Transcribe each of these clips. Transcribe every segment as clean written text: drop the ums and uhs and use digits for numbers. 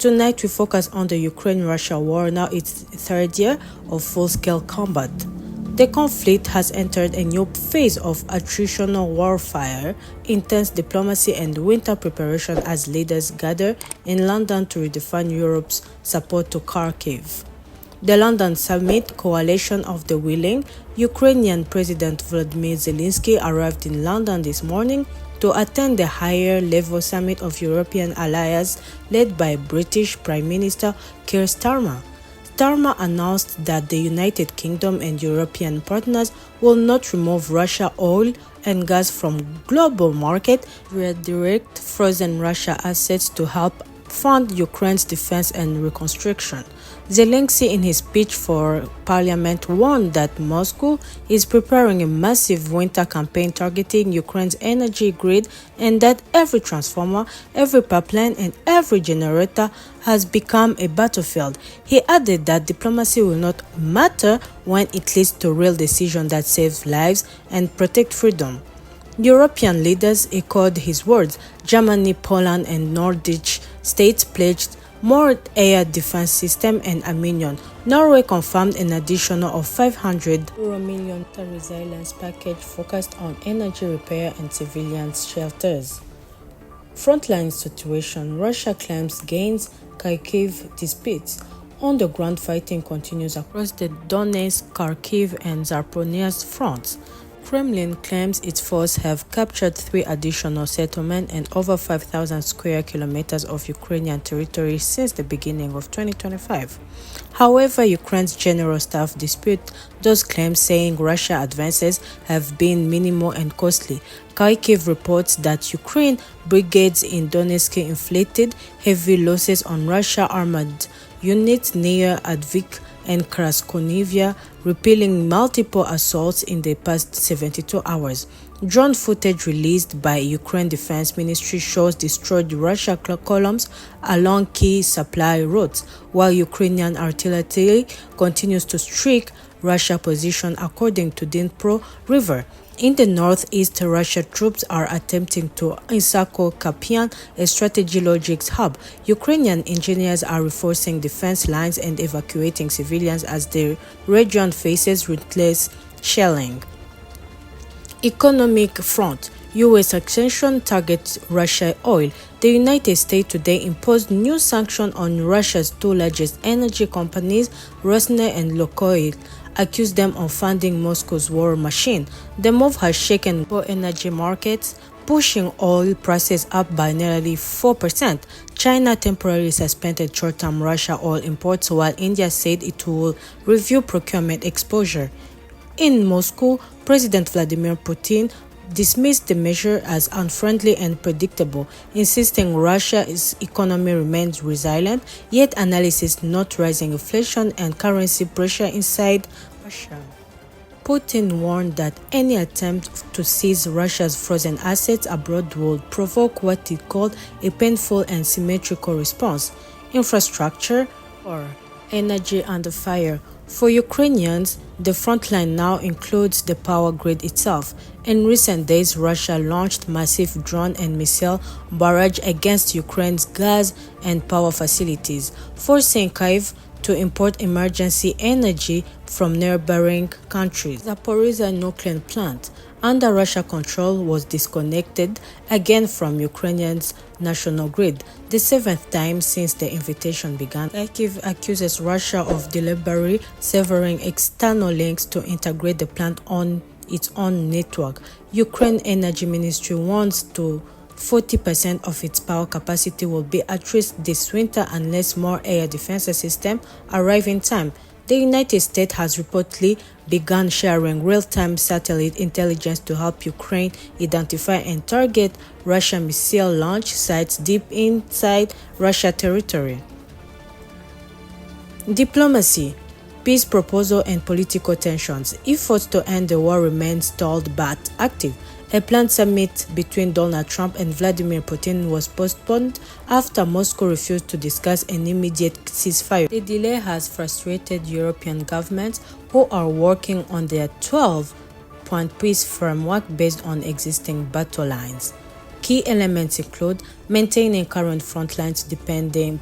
Tonight we focus on the Ukraine-Russia war, now its third year of full-scale combat. The conflict has entered a new phase of attritional warfare, intense diplomacy and winter preparation as leaders gather in London to redefine Europe's support to Kharkiv. The London Summit Coalition of the Willing, Ukrainian President Volodymyr Zelensky arrived in London this morning to attend the higher-level summit of European allies led by British Prime Minister Keir Starmer. Starmer announced that the United Kingdom and European partners will not remove Russia oil and gas from global market via direct frozen Russia assets to help fund Ukraine's defense and reconstruction. Zelensky, in his speech for parliament, warned that Moscow is preparing a massive winter campaign targeting Ukraine's energy grid and that every transformer, every pipeline and every generator has become a battlefield. He added that diplomacy will not matter when it leads to real decisions that save lives and protect freedom. European leaders echoed his words. Germany, Poland and Nordic states pledged more air defense system and ammunition. Norway confirmed an additional of €500 million resilience package focused on energy repair and civilian shelters. Frontline situation: Russia claims gains, Kharkiv disputes. On the ground, fighting continues across the Donetsk, Kharkiv and Zaporizhzhia fronts. Kremlin claims its forces have captured 3 additional settlements and over 5,000 square kilometers of Ukrainian territory since the beginning of 2025. However, Ukraine's general staff disputes those claims, saying Russia's advances have been minimal and costly. Kharkiv reports that Ukraine brigades in Donetsk inflicted heavy losses on Russian armored units near Advik and Kraskonivia, repelling multiple assaults in the past 72 hours. Drone footage released by Ukraine Defense Ministry shows destroyed Russian columns along key supply routes, while Ukrainian artillery continues to strike Russia's position according to Dnipro River. In the northeast, Russian troops are attempting to encircle Kupian, a strategic logistics hub. Ukrainian engineers are reinforcing defense lines and evacuating civilians as the region faces relentless shelling. Economic front: U.S. sanctions target Russia oil. The United States today imposed new sanctions on Russia's 2 largest energy companies, Rosneft and Lukoil, accused them of funding Moscow's war machine. The move has shaken global energy markets, pushing oil prices up by nearly 4%. China temporarily suspended short-term Russia oil imports, while India said it will review procurement exposure. In Moscow, President Vladimir Putin dismissed the measure as unfriendly and predictable, insisting Russia's economy remains resilient, yet analysis note rising inflation and currency pressure inside Russia. Putin warned that any attempt to seize Russia's frozen assets abroad would provoke what he called a painful and symmetrical response. Infrastructure or energy under fire. For Ukrainians, the frontline now includes the power grid itself. In recent days, Russia launched massive drone and missile barrage against Ukraine's gas and power facilities, forcing Kyiv to import emergency energy from neighboring countries. Zaporizhzhia nuclear plant, under Russian control, was disconnected again from Ukraine's national grid, the 7th time since the invasion began. Kyiv accuses Russia of deliberately severing external links to integrate the plant on its own network. Ukraine Energy Ministry warns to 40% of its power capacity will be at risk this winter unless more air defense systems arrive in time. The United States has reportedly begun sharing real-time satellite intelligence to help Ukraine identify and target Russian missile launch sites deep inside Russia territory. Diplomacy, peace proposal and political tensions. Efforts to end the war remain stalled but active. A planned summit between Donald Trump and Vladimir Putin was postponed after Moscow refused to discuss an immediate ceasefire. The delay has frustrated European governments who are working on their 12-point peace framework based on existing battle lines. Key elements include maintaining current front lines pending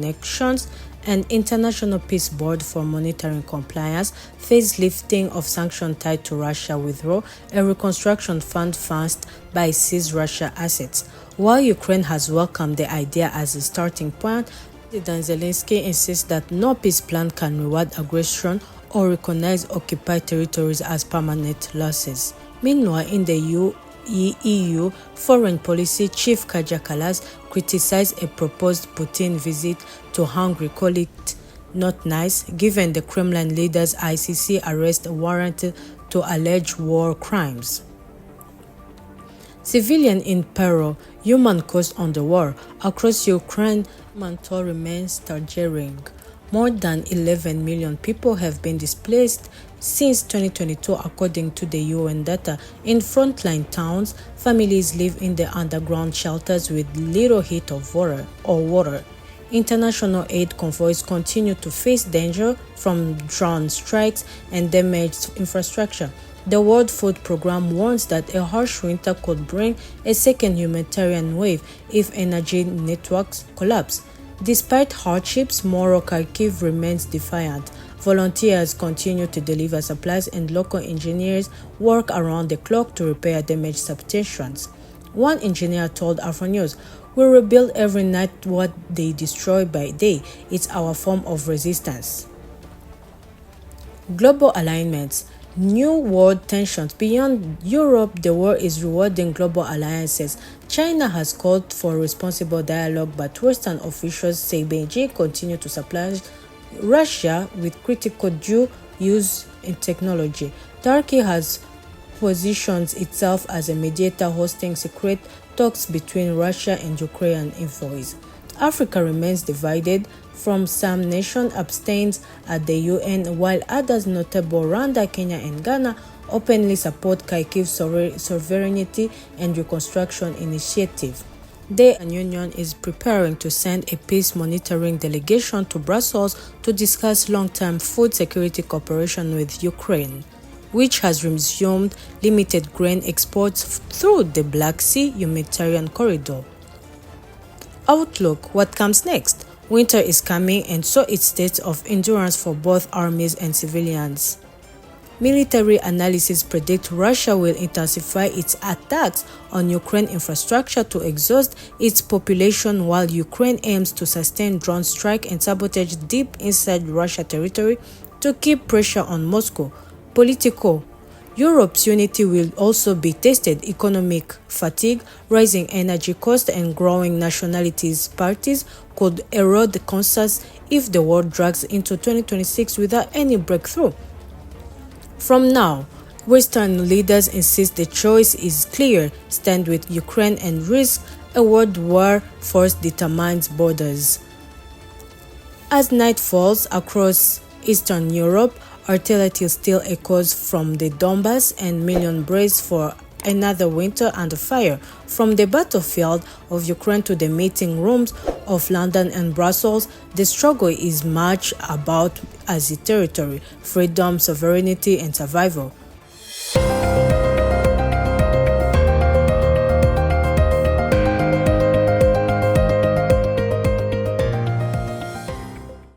elections, an international peace board for monitoring compliance, phase lifting of sanctions tied to Russia withdrawal, a reconstruction fund financed by seized Russia assets. While Ukraine has welcomed the idea as a starting point, President Zelensky insists that no peace plan can reward aggression or recognize occupied territories as permanent losses. Meanwhile, in the EU Foreign Policy Chief Kaja Kallas criticized a proposed Putin visit to Hungary, calling it not nice, given the Kremlin leader's ICC arrest warrant to alleged war crimes. Civilian in peril, human cost on the war. Across Ukraine, human toll remains staggering. More than 11 million people have been displaced since 2022, according to the UN data. In frontline towns, families live in the underground shelters with little heat of water. International aid convoys continue to face danger from drone strikes and damaged infrastructure. The World Food Programme warns that a harsh winter could bring a second humanitarian wave if energy networks collapse. Despite hardships, Kharkiv remains defiant. Volunteers continue to deliver supplies and local engineers work around the clock to repair damaged substations. One engineer told Afronews, "We rebuild every night what they destroy by day. It's our form of resistance." Global alignments. New world tensions. Beyond Europe, the world is rewarding global alliances. China has called for responsible dialogue, but Western officials say Beijing continues to supply Russia with critical dual use in technology. Turkey has positioned itself as a mediator, hosting secret talks between Russia and Ukraine envoys. Africa remains divided. From some nations abstains at the UN, while others, notable Rwanda, Kenya, and Ghana, openly support Kharkiv's sovereignty and reconstruction initiative. The Union is preparing to send a peace monitoring delegation to Brussels to discuss long-term food security cooperation with Ukraine, which has resumed limited grain exports through the Black Sea humanitarian corridor. Outlook: what comes next? Winter is coming, and so it's states of endurance for both armies and civilians. Military analysis predict Russia will intensify its attacks on Ukraine infrastructure to exhaust its population, while Ukraine aims to sustain drone strike and sabotage deep inside Russia territory to keep pressure on Moscow. Political: Europe's unity will also be tested. Economic fatigue, rising energy costs, and growing nationalities parties could erode consensus if the war drags into 2026 without any breakthrough. From now, Western leaders insist the choice is clear: stand with Ukraine and risk a world war. Force determines borders. As night falls across Eastern Europe, artillery still echoes from the Donbass, and millions brace for another winter under fire. From the battlefield of Ukraine to the meeting rooms of London and Brussels, the struggle is much about as a territory, freedom, sovereignty, and survival.